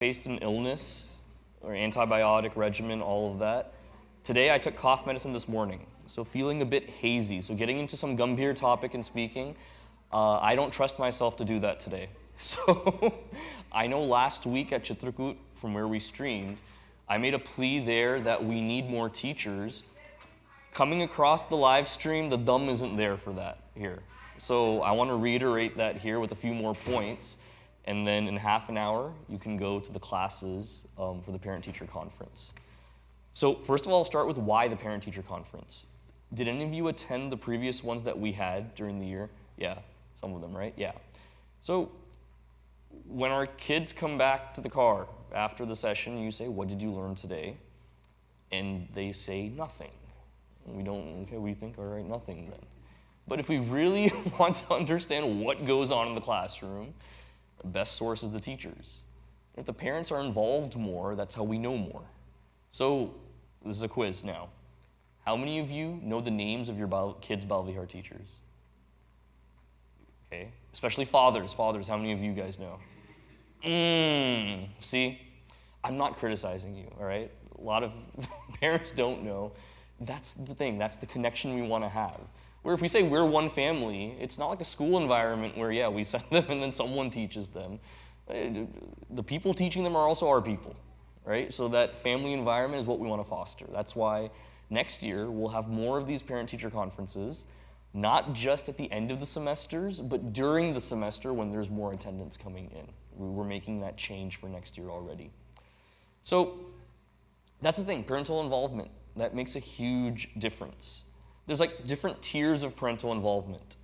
faced an illness or antibiotic regimen, all of that. Today I took cough medicine this morning, so feeling a bit hazy. So getting into some gambhir topic and speaking, I don't trust myself to do that today. So I know last week at Chitrakoot, from where we streamed, I made a plea there that we need more teachers. Coming across the live stream, the dum isn't there for that here. So I want to reiterate that here with a few more points, and then in half an hour, you can go to the classes for the parent-teacher conference. So first of all, I'll start with why the parent-teacher conference. Did any of you attend the previous ones that we had during the year? Yeah, some of them, right? Yeah. So when our kids come back to the car after the session, you say, what did you learn today? And they say nothing. We think, all right, nothing then. But if we really want to understand what goes on in the classroom, the best source is the teachers. If the parents are involved more, that's how we know more. So this is a quiz now. How many of you know the names of your kids' Balvihar teachers? Okay, especially fathers. Fathers, how many of you guys know? See, I'm not criticizing you, all right? A lot of parents don't know. That's the thing, that's the connection we want to have. Where if we say we're one family, it's not like a school environment where, yeah, we send them and then someone teaches them. The people teaching them are also our people, right? So that family environment is what we want to foster. That's why next year we'll have more of these parent-teacher conferences, not just at the end of the semesters, but during the semester when there's more attendance coming in. We're making that change for next year already. So that's the thing, parental involvement. That makes a huge difference. There's like different tiers of parental involvement.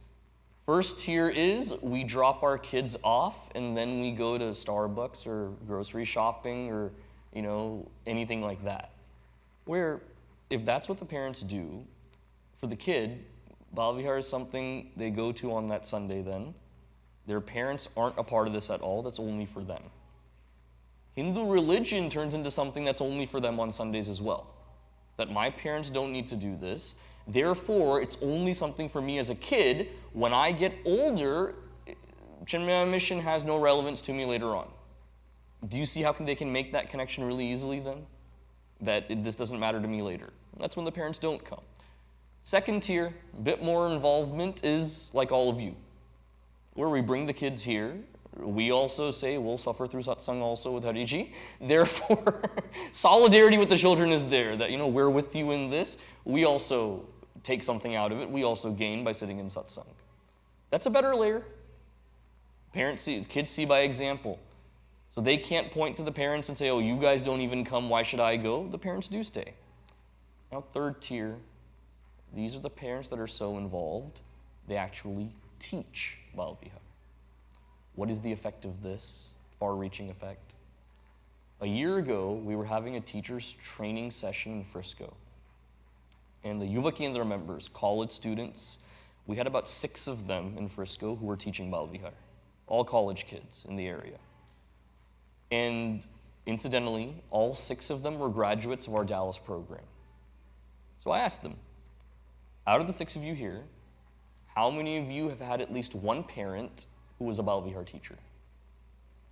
First tier is we drop our kids off and then we go to Starbucks or grocery shopping or anything like that. Where if that's what the parents do, for the kid, Balvihar is something they go to on that Sunday then. Their parents aren't a part of this at all, that's only for them. Hindu religion turns into something that's only for them on Sundays as well. That my parents don't need to do this, therefore it's only something for me as a kid. When I get older, Chinmaya mission has no relevance to me later on. Do you see how they can make that connection really easily then? That this doesn't matter to me later. That's when the parents don't come. Second tier, a bit more involvement is like all of you, where we bring the kids here. We also say we'll suffer through Satsang also with Hariji. Therefore, solidarity with the children is there, that we're with you in this. We also take something out of it. We also gain by sitting in Satsang. That's a better layer. Kids see by example. So they can't point to the parents and say, oh, you guys don't even come, why should I go? The parents do stay. Now third tier, these are the parents that are so involved, they actually teach Balvihar. What is the effect of this? Far-reaching effect. A year ago, we were having a teacher's training session in Frisco. And the Yuva Kendra members, college students, we had about 6 of them in Frisco who were teaching Balvihar. All college kids in the area. And incidentally, all 6 of them were graduates of our Dallas program. So I asked them, out of the 6 of you here, how many of you have had at least one parent who was a Balvihar teacher?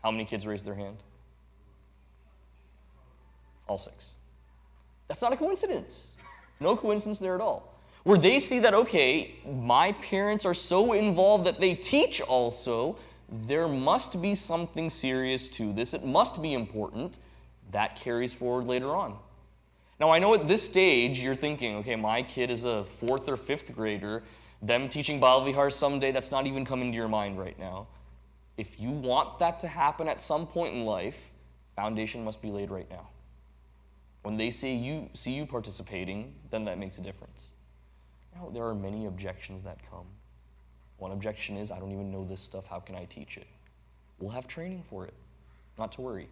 How many kids raised their hand? All 6. That's not a coincidence. No coincidence there at all. Where they see that, okay, my parents are so involved that they teach also, there must be something serious to this. It must be important. That carries forward later on. Now, I know at this stage, you're thinking, okay, my kid is a 4th or 5th grader. Them teaching Balvihar someday, that's not even coming to your mind right now. If you want that to happen at some point in life, foundation must be laid right now. When they see you participating, then that makes a difference. Now, there are many objections that come. One objection is, I don't even know this stuff, how can I teach it? We'll have training for it, not to worry.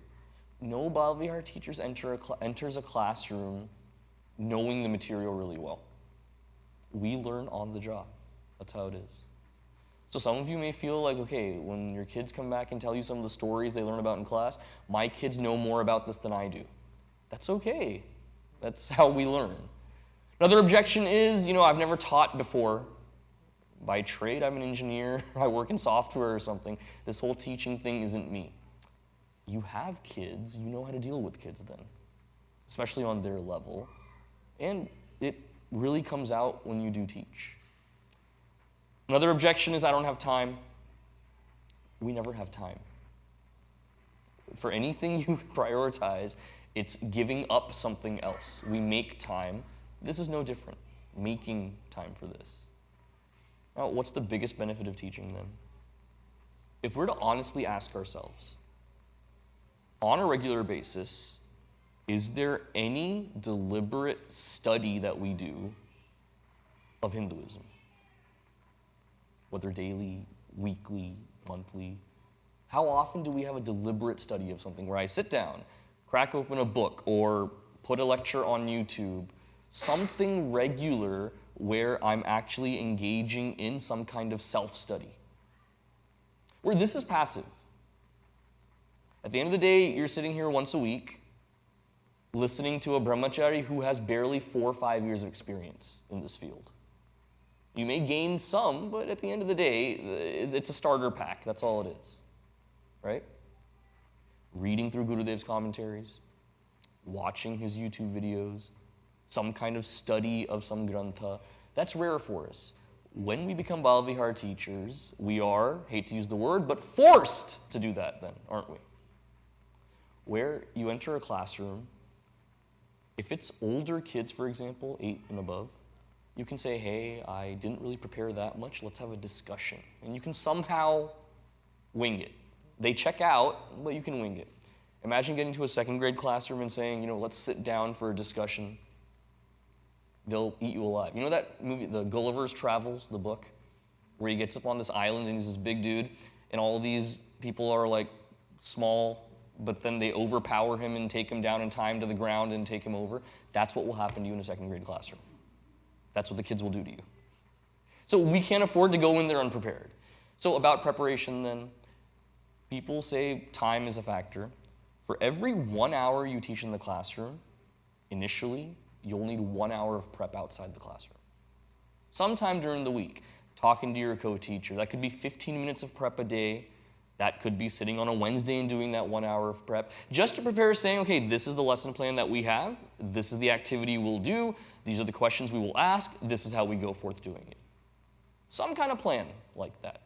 No Balvihar teachers enters a classroom knowing the material really well. We learn on the job. That's how it is. So some of you may feel like, okay, when your kids come back and tell you some of the stories they learn about in class, my kids know more about this than I do. That's okay. That's how we learn. Another objection is, I've never taught before. By trade, I'm an engineer. I work in software or something. This whole teaching thing isn't me. you have kids, you know how to deal with kids then, especially on their level. And it really comes out when you do teach. Another objection is I don't have time. We never have time. For anything you prioritize, it's giving up something else. We make time. This is no different, making time for this. Now, what's the biggest benefit of teaching then? If we're to honestly ask ourselves, on a regular basis, is there any deliberate study that we do of Hinduism? Whether daily, weekly, monthly. How often do we have a deliberate study of something where I sit down, crack open a book, or put a lecture on YouTube, something regular where I'm actually engaging in some kind of self-study? Where this is passive. At the end of the day, you're sitting here once a week, listening to a brahmachari who has barely 4 or 5 years of experience in this field. You may gain some, but at the end of the day, it's a starter pack. That's all it is, right? Reading through Gurudev's commentaries, watching his YouTube videos, some kind of study of some grantha, that's rare for us. When we become Balvihar teachers, we are, hate to use the word, but forced to do that then, aren't we? Where you enter a classroom, if it's older kids, for example, 8 and above, you can say, hey, I didn't really prepare that much, let's have a discussion. And you can somehow wing it. They check out, but you can wing it. Imagine getting to a 2nd grade classroom and saying, let's sit down for a discussion. They'll eat you alive. You know that movie, the Gulliver's Travels, the book, where he gets up on this island and he's this big dude, and all these people are like small, but then they overpower him and take him down in time to the ground and take him over? That's what will happen to you in a 2nd grade classroom. That's what the kids will do to you. So we can't afford to go in there unprepared. So about preparation then, people say time is a factor. For every 1 hour you teach in the classroom, initially, you'll need 1 hour of prep outside the classroom. Sometime during the week, talking to your co-teacher. That could be 15 minutes of prep a day. That could be sitting on a Wednesday and doing that 1 hour of prep. Just to prepare, saying, okay, this is the lesson plan that we have. This is the activity we'll do. These are the questions we will ask. This is how we go forth doing it. Some kind of plan like that.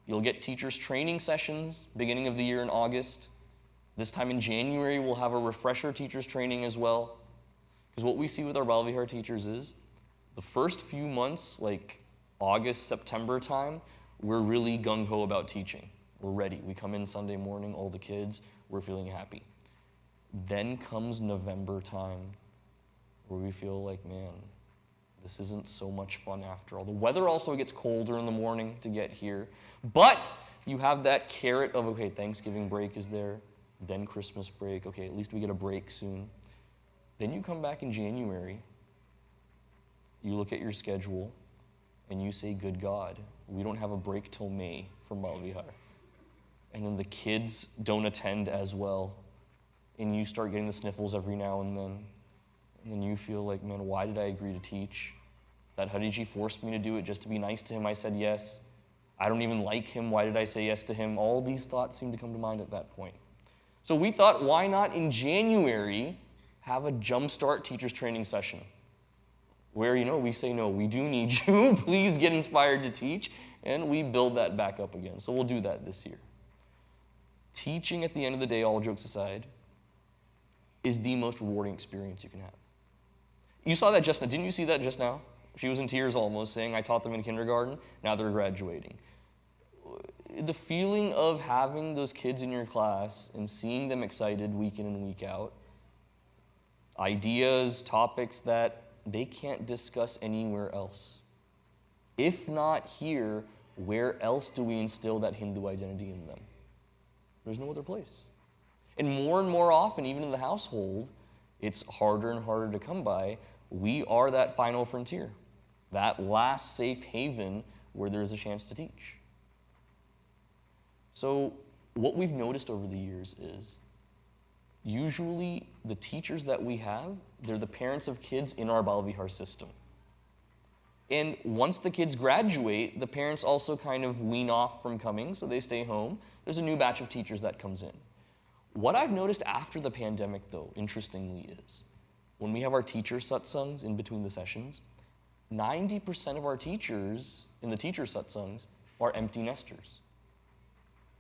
You'll get teachers' training sessions beginning of the year in August. This time in January, we'll have a refresher teachers training as well. Because what we see with our Balvihar teachers is the first few months, like August, September time, we're really gung-ho about teaching. We're ready. We come in Sunday morning, all the kids, we're feeling happy. Then comes November time, where we feel like, man, this isn't so much fun after all. The weather also gets colder in the morning to get here. But you have that carrot of, okay, Thanksgiving break is there, then Christmas break. Okay, at least we get a break soon. Then you come back in January, you look at your schedule, and you say, good God, we don't have a break till May from Balvihar. And then the kids don't attend as well, and you start getting the sniffles every now and then. And then you feel like, man, why did I agree to teach? That Hariji forced me to do it just to be nice to him. I said yes. I don't even like him. Why did I say yes to him? All these thoughts seem to come to mind at that point. So we thought, why not in January have a jumpstart teachers training session where, we say, no, we do need you. Please get inspired to teach. And we build that back up again. So we'll do that this year. Teaching, at the end of the day, all jokes aside, is the most rewarding experience you can have. You saw that just now. Didn't you see that just now? She was in tears almost, saying, I taught them in kindergarten, now they're graduating. The feeling of having those kids in your class and seeing them excited week in and week out, ideas, topics that they can't discuss anywhere else. If not here, where else do we instill that Hindu identity in them? There's no other place. And more often, even in the household, it's harder and harder to come by. We are that final frontier, that last safe haven where there's a chance to teach. So what we've noticed over the years is usually the teachers that we have, they're the parents of kids in our Balvihar system. And once the kids graduate, the parents also kind of wean off from coming, so they stay home. There's a new batch of teachers that comes in. What I've noticed after the pandemic, though, interestingly, is when we have our teacher satsangs in between the sessions, 90% of our teachers in the teacher satsangs are empty nesters.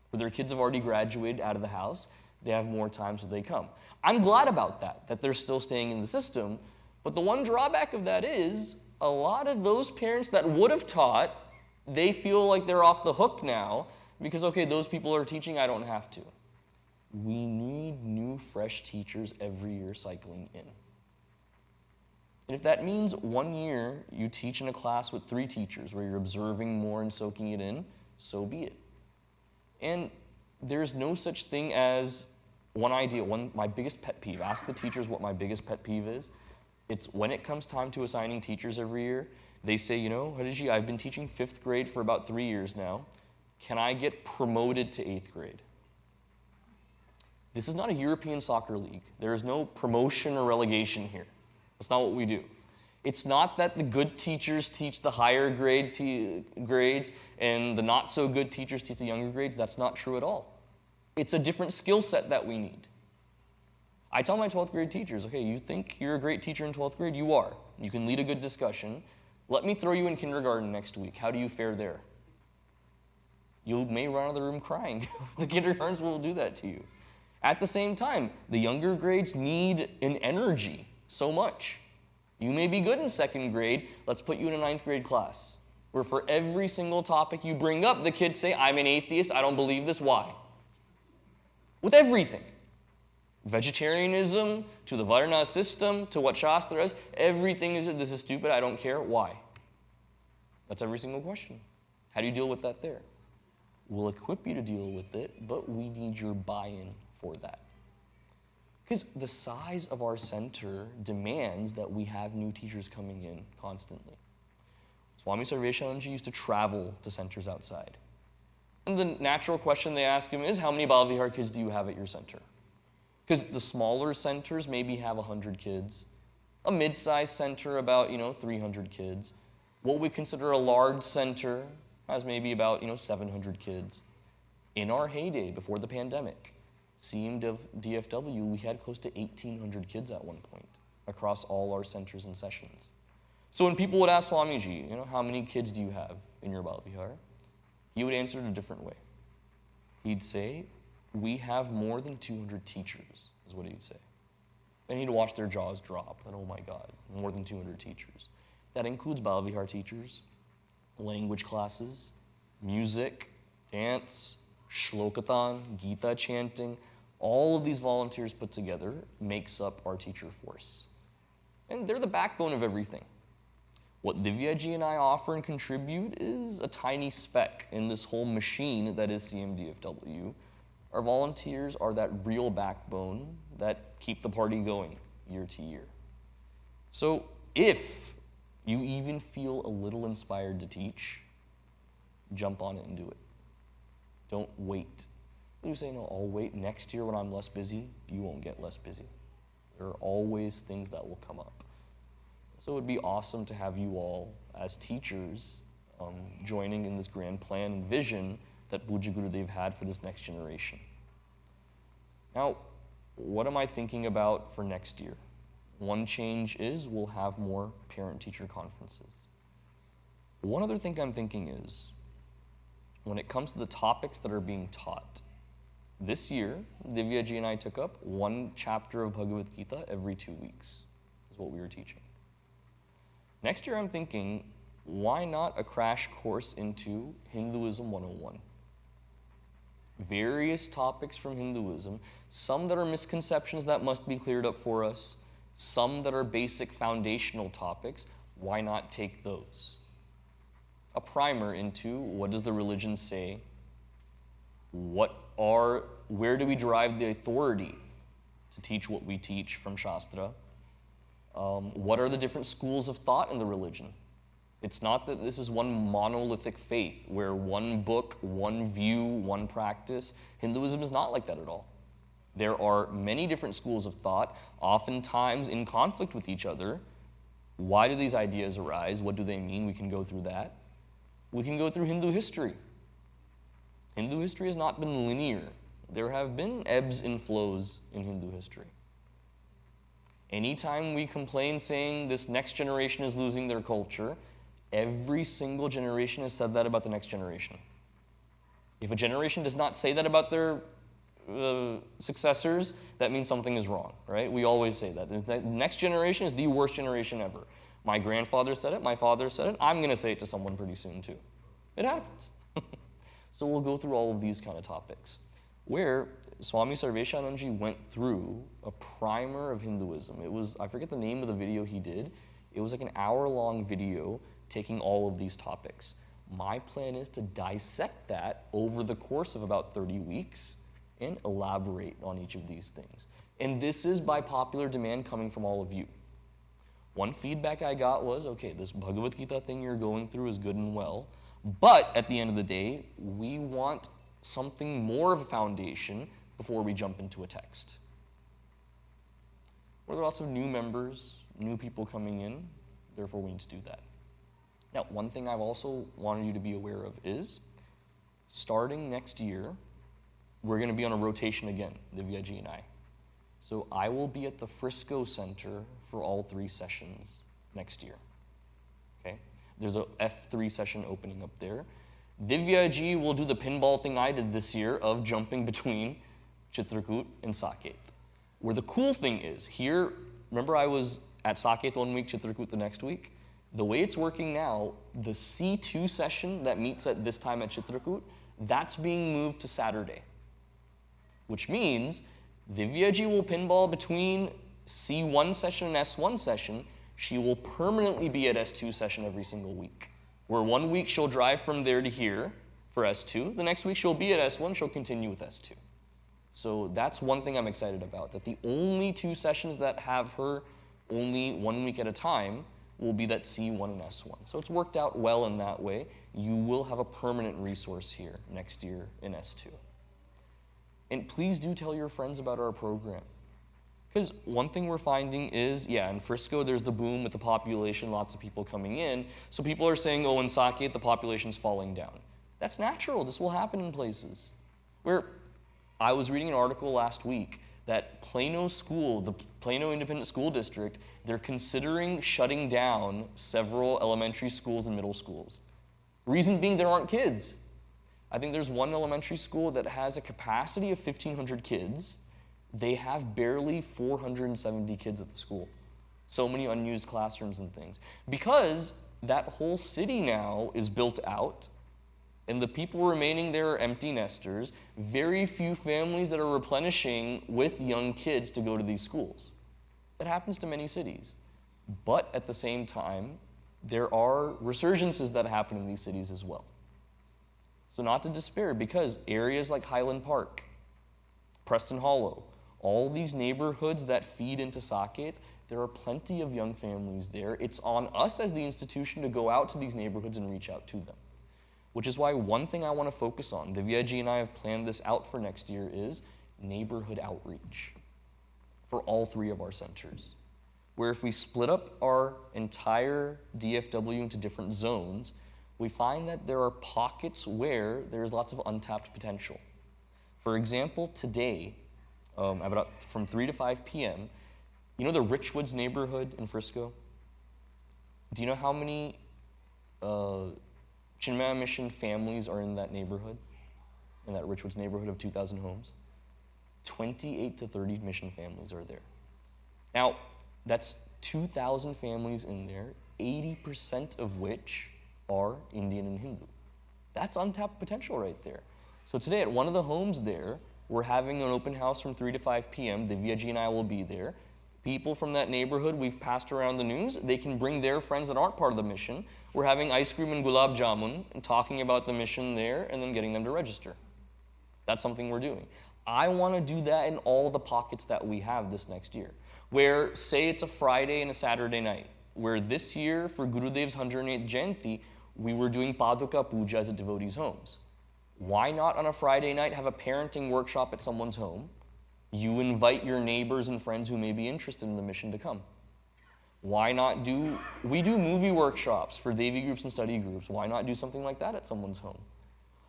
Where their kids have already graduated out of the house, they have more time so they come. I'm glad about that they're still staying in the system, but the one drawback of that is a lot of those parents that would have taught, they feel like they're off the hook now because, okay, those people are teaching, I don't have to. We need new, fresh teachers every year cycling in. And if that means 1 year you teach in a class with 3 teachers where you're observing more and soaking it in, so be it. And there's no such thing as one idea, my biggest pet peeve. Ask the teachers what my biggest pet peeve is. It's when it comes time to assigning teachers every year, they say, you know, Harishi, I've been teaching 5th grade for about 3 years now. Can I get promoted to 8th grade? This is not a European soccer league. There is no promotion or relegation here. That's not what we do. It's not that the good teachers teach the higher grades and the not so good teachers teach the younger grades. That's not true at all. It's a different skill set that we need. I tell my 12th grade teachers, okay, you think you're a great teacher in 12th grade? You are. You can lead a good discussion. Let me throw you in kindergarten next week. How do you fare there? You may run out of the room crying. The kindergartens will do that to you. At the same time, the younger grades need an energy so much. You may be good in 2nd grade. Let's put you in a 9th grade class, where for every single topic you bring up, the kids say, I'm an atheist, I don't believe this, why? With everything. Vegetarianism, to the Varna system, to what Shastra is, everything is, this is stupid, I don't care, why? That's every single question. How do you deal with that there? We'll equip you to deal with it, but we need your buy-in for that. Because the size of our center demands that we have new teachers coming in constantly. Swami Sarveshananji used to travel to centers outside. And the natural question they ask him is, how many Balavihar kids do you have at your center? Because the smaller centers maybe have 100 kids. A mid-sized center about, 300 kids. What we consider a large center has maybe about, 700 kids. In our heyday, before the pandemic, CMDFW, we had close to 1,800 kids at one point across all our centers and sessions. So when people would ask Swamiji, how many kids do you have in your Balavihar? He would answer it a different way. He'd say, we have more than 200 teachers, is what he'd say. And he'd watch their jaws drop, and oh my God, more than 200 teachers. That includes Balavihar teachers, language classes, music, dance, Shlokathan, Gita chanting, all of these volunteers put together makes up our teacher force. And they're the backbone of everything. What Divyaji and I offer and contribute is a tiny speck in this whole machine that is CMDFW. Our volunteers are that real backbone that keep the party going year to year. So if you even feel a little inspired to teach, jump on it and do it. Don't wait. You say, no, I'll wait next year when I'm less busy. You won't get less busy. There are always things that will come up. So it would be awesome to have you all as teachers joining in this grand plan and vision that Pujya Gurudev had for this next generation. Now, what am I thinking about for next year? One change is we'll have more parent-teacher conferences. One other thing I'm thinking is, when it comes to the topics that are being taught, this year, Divyaji and I took up 1 chapter of Bhagavad Gita every 2 weeks, is what we were teaching. Next year I'm thinking, why not a crash course into Hinduism 101? Various topics from Hinduism, some that are misconceptions that must be cleared up for us, some that are basic foundational topics, why not take those? A primer into what does the religion say, where do we derive the authority to teach what we teach from Shastra, what are the different schools of thought in the religion? It's not that this is one monolithic faith where one book, one view, one practice. Hinduism is not like that at all. There are many different schools of thought, oftentimes in conflict with each other. Why do these ideas arise? What do they mean? We can go through that. We can go through Hindu history. Hindu history has not been linear. there have been ebbs and flows in Hindu history. Anytime we complain saying this next generation is losing their culture, every single generation has said that about the next generation. If a generation does not say that about their successors, that means something is wrong, right? We always say that. The next generation is the worst generation ever. My grandfather said it, my father said it, I'm going to say it to someone pretty soon too. It happens. So we'll go through all of these kind of topics, where Swami Sarveshanandaji went through a primer of Hinduism. It was, I forget the name of the video he did, it was like an hour-long video taking all of these topics. My plan is to dissect that over the course of about 30 weeks and elaborate on each of these things. And this is by popular demand coming from all of you. One feedback I got was, okay, this Bhagavad Gita thing you're going through is good and well, but at the end of the day, we want something more of a foundation before we jump into a text. There are lots of new members, new people coming in, therefore we need to do that. Now, one thing I've also wanted you to be aware of is, starting next year, we're going to be on a rotation again, Divyaji and I. So I will be at the Frisco Center for all 3 sessions next year. Okay? There's a F3 session opening up there. Divyaji will do the pinball thing I did this year of jumping between Chitrakoot and Saket. Where the cool thing is, here, remember I was at Saket 1 week, Chitrakoot the next week? The way it's working now, the C2 session that meets at this time at Chitrakoot, that's being moved to Saturday. Which means Divyaji will pinball between C1 session and S1 session. She will permanently be at S2 session every single week. Where 1 week she'll drive from there to here for S2. The next week she'll be at S1, she'll continue with S2. So that's one thing I'm excited about, that the only 2 sessions that have her only 1 week at a time will be that C1 and S1. So it's worked out well in that way. You will have a permanent resource here next year in S2. And please do tell your friends about our program. Because one thing we're finding is, yeah, in Frisco there's the boom with the population, lots of people coming in. So people are saying, oh, in Saket the population's falling down. That's natural, this will happen in places. Where I was reading an article last week that Plano School, the Plano Independent School District, they're considering shutting down several elementary schools and middle schools. Reason being there aren't kids. I think there's one elementary school that has a capacity of 1,500 kids. They have barely 470 kids at the school. So many unused classrooms and things. Because that whole city now is built out, and the people remaining there are empty nesters, very few families that are replenishing with young kids to go to these schools. That happens to many cities. But at the same time, there are resurgences that happen in these cities as well. So not to despair, because areas like Highland Park, Preston Hollow, all these neighborhoods that feed into Saket, there are plenty of young families there. It's on us as the institution to go out to these neighborhoods and reach out to them. Which is why one thing I want to focus on, Divyaji and I have planned this out for next year, is neighborhood outreach for all 3 of our centers. Where if we split up our entire DFW into different zones, we find that there are pockets where there's lots of untapped potential. For example, today, from 3 to 5 p.m., you know the Richwoods neighborhood in Frisco? Do you know how many Chinmaya Mission families are in that neighborhood, in that Richwoods neighborhood of 2,000 homes? 28 to 30 mission families are there. Now, that's 2,000 families in there, 80% of which are Indian and Hindu. That's untapped potential right there. So today at one of the homes there, we're having an open house from 3 to 5 p.m. Divyaji and I will be there. People from that neighborhood, we've passed around the news. They can bring their friends that aren't part of the mission. We're having ice cream and gulab jamun and talking about the mission there and then getting them to register. That's something we're doing. I want to do that in all the pockets that we have this next year. Where, say it's a Friday and a Saturday night, where this year for Gurudev's 108th Jayanti, we were doing Paduka Pujas at devotees' homes. Why not on a Friday night have a parenting workshop at someone's home? You invite your neighbors and friends who may be interested in the mission to come. Why not we do movie workshops for Devi groups and study groups. Why not do something like that at someone's home?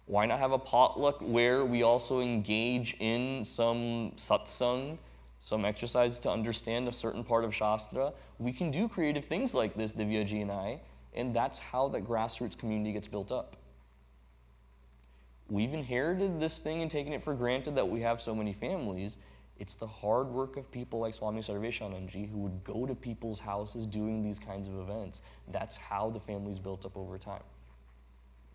Why not have a potluck where we also engage in some satsang, some exercises to understand a certain part of Shastra? We can do creative things like this, Divyaji and I, and that's how that grassroots community gets built up. We've inherited this thing and taken it for granted that we have so many families. It's the hard work of people like Swami Sarveshananji who would go to people's houses doing these kinds of events. That's how the family's built up over time.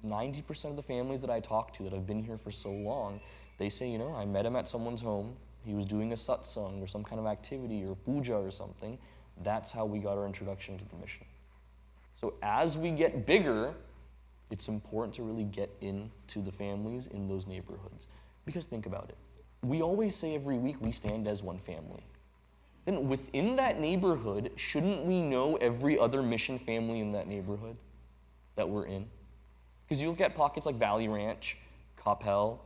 90% of the families that I talk to that have been here for so long, they say, you know, I met him at someone's home, he was doing a satsang or some kind of activity or puja or something. That's how we got our introduction to the mission. So as we get bigger, it's important to really get into the families in those neighborhoods. Because think about it. We always say every week we stand as one family. Then within that neighborhood, shouldn't we know every other mission family in that neighborhood that we're in? Because you look at pockets like Valley Ranch, Coppell,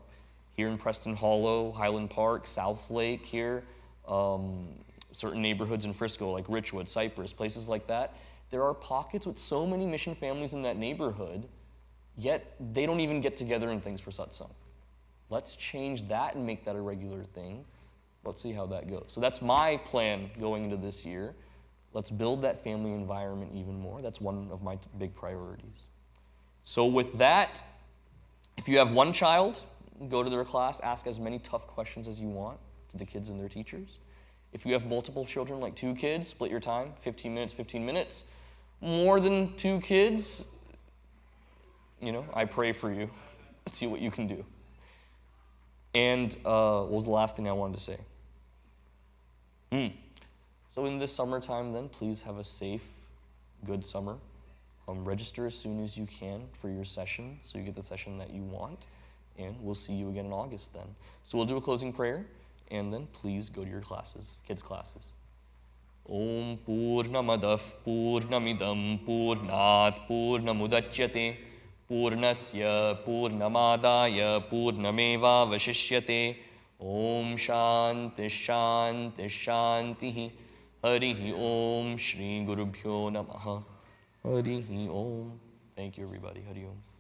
here in Preston Hollow, Highland Park, South Lake here, certain neighborhoods in Frisco like Richwood, Cypress, places like that. There are pockets with so many mission families in that neighborhood, yet they don't even get together and things for satsang. Let's change that and make that a regular thing. Let's see how that goes. So that's my plan going into this year. Let's build that family environment even more. That's one of my big priorities. So with that, if you have one child, go to their class, ask as many tough questions as you want to the kids and their teachers. If you have multiple children, like 2 kids, split your time, 15 minutes, 15 minutes. More than 2 kids, you know, I pray for you. Let's see what you can do. And what was the last thing I wanted to say? So in this summertime then, please have a safe, good summer. Register as soon as you can for your session, so you get the session that you want. And we'll see you again in August then. So we'll do a closing prayer, and then please go to your classes, kids' classes. Om Purnamadah Purnamidam Purnat Purnamudachyate Purnasya Purnamadaya Purnameva Vashishyate Om Shanti Shanti Shanti Harihi Om Shri Gurubhyo Namaha Harihi Om. Thank you everybody. Hari Om.